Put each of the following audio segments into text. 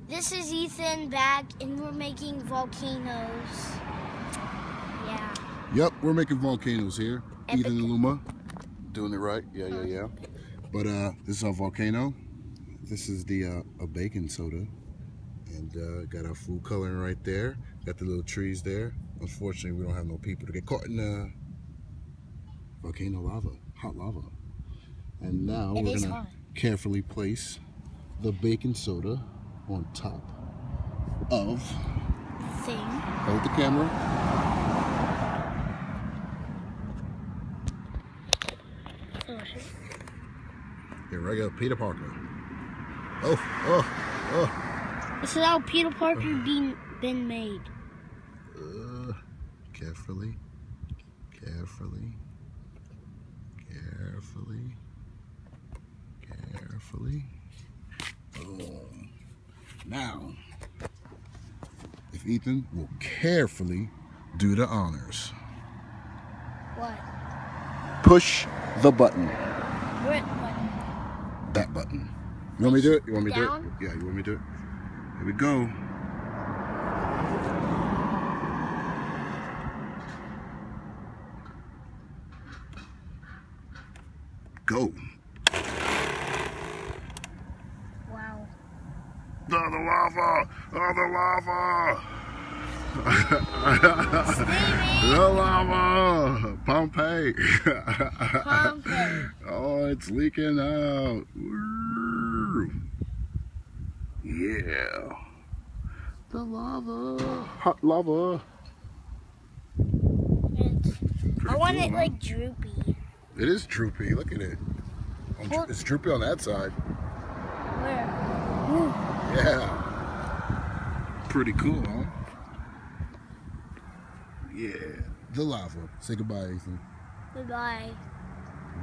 This is Ethan back, and we're making volcanoes. Yeah. Yep, we're making volcanoes here. Epic. Ethan and Luma, doing it right. Yeah. But this is our volcano. This is the a baking soda, and got our food coloring right there. Got the little trees there. Unfortunately, we don't have no people to get caught in the volcano lava, hot lava. And now we're gonna carefully place the baking soda on top of thing. Hold the camera. Here, regular Peter Parker. Oh. This is how Peter Parker been made. Carefully. Boom. Now, if Ethan will carefully do the honors. What? Push the button. What button? That button. You want me to do it? You want me to do it? Down? Yeah, you want me to do it? Here we go. Go. Wow. The lava! The lava! Pompeii! Oh, it's leaking out. Woo. Yeah. The lava. Hot lava. I want it like droopy. It is droopy. Look at it. It's droopy on that side. Where? Ooh. Yeah. Pretty cool, huh? Yeah. The lava. Say goodbye, Ethan. Goodbye.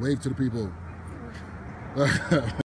Wave to the people.